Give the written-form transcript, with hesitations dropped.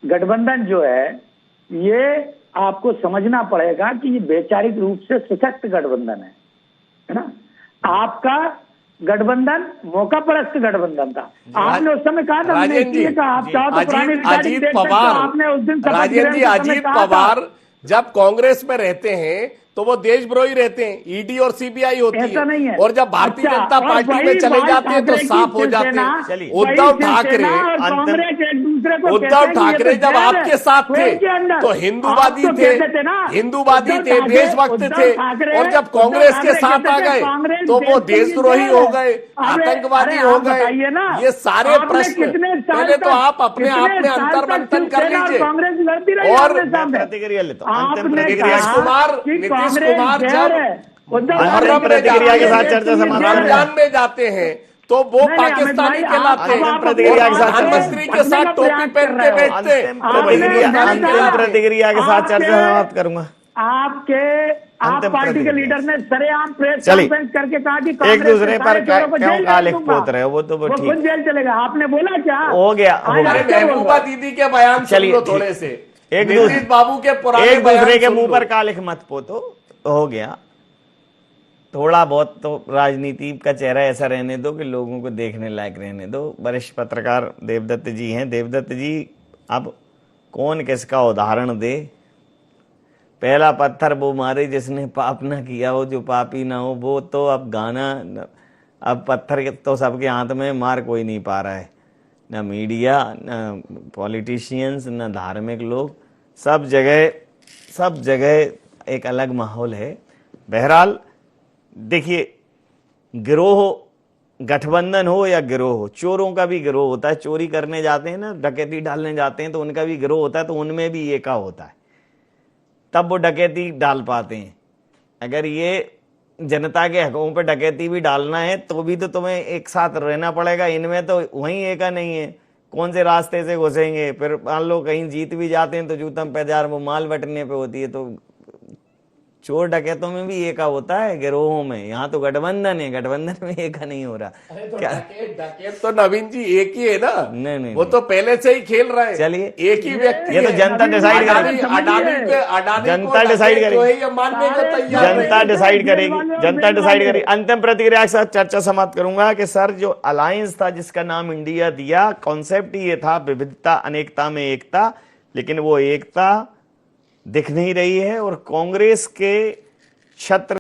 गठबंधन जो है ये आपको समझना पड़ेगा कि ये वैचारिक रूप से सशक्त गठबंधन है ना। आपका गठबंधन मौका परस्त गठबंधन था। आपने उस समय कहा था, मैंने इसलिए कहा आप चाहो तो पुरानी अजीत पवार, आपने उस दिन राजेंद्र जी, अजीत पवार जब कांग्रेस में रहते हैं तो वो देशद्रोही रहते हैं, ईडी और सीबीआई होती है, और जब भारतीय जनता पार्टी में चले जाते हैं तो साफ हो जाते हैं। उद्धव ठाकरे जब आपके साथ थे तो हिंदूवादी थे, देशभक्त थे, और जब कांग्रेस के साथ आ गए तो वो देशद्रोही हो गए, आतंकवादी हो गए। ये सारे प्रश्न पहले तो आप अपने आप में अंतर मंथन कर लीजिए। और प्रतिक्रिया लेता हूं। नीतीश कुमार जब मुहर्रम प्रतिक्रिया के साथ चर्चा समाप्त, रमजान में जाते हैं तो वो पाकिस्तानी कहलाते हैं, प्रधानमंत्री के साथ टोपी पहन के बैठते हैं। अंतिम प्रतिक्रिया के साथ चर्चा समाप्त करूंगा। आप पार्टी के लीडर ने सरेआम प्रेस कॉन्फ्रेंस करके कहा कि एक दूसरे पर क्यों कालिख पोत रहे हो, वो तो खुद जेल चलेगा। आपने बोला क्या हो गया? महबूबा दीदी के बयान चलिए थोड़े से, एक बाबू के एक दूसरे के मुंह पर कालिख मत पोतो, हो गया। थोड़ा बहुत तो राजनीति का चेहरा ऐसा रहने दो कि लोगों को देखने लायक रहने दो। वरिष्ठ पत्रकार देवदत्त जी हैं। देवदत्त जी, अब कौन किसका उदाहरण दे? पहला पत्थर वो मारे जिसने पाप ना किया हो, जो पापी ना हो वो तो अब गाना, अब पत्थर तो सबके हाथ में, मार कोई नहीं पा रहा है, ना मीडिया, ना पॉलिटिशियंस, ना धार्मिक लोग, सब जगह एक अलग माहौल है। बहरहाल देखिए, गिरोह, गठबंधन हो या गिरोह हो, चोरों का भी गिरोह होता है। चोरी करने जाते हैं ना, डकैती डालने जाते हैं तो उनका भी गिरोह होता है, तो उनमें भी एका होता है, तब वो डकैती डाल पाते हैं। अगर ये जनता के हकों पे डकैती भी डालना है तो भी तो तुम्हें एक साथ रहना पड़ेगा। इनमें तो वहीं एका नहीं है, कौन से रास्ते से घुसेंगे? फिर मान लो कहीं जीत भी जाते हैं तो जूतम पैजार वो माल बटने पे होती है। तो चोर डकैतों में भी एका होता है, गिरोहों में। यहाँ तो गठबंधन है, गठबंधन में एका नहीं हो रहा। क्या डकैत तो नवीन जी एक ही है ना? नहीं, वो तो पहले से ही खेल रहा है। चलिए, एक ही व्यक्ति, ये तो जनता डिसाइड करेगी, जनता डिसाइड करेगी, जनता डिसाइड करेगी, जनता डिसाइड करेगी। अंतिम प्रतिक्रिया के साथ चर्चा समाप्त करूंगा कि सर, जो अलायंस था जिसका नाम इंडिया दिया, कॉन्सेप्ट ये था विविधता अनेकता में एकता, लेकिन वो एकता दिख नहीं रही है और कांग्रेस के छत्र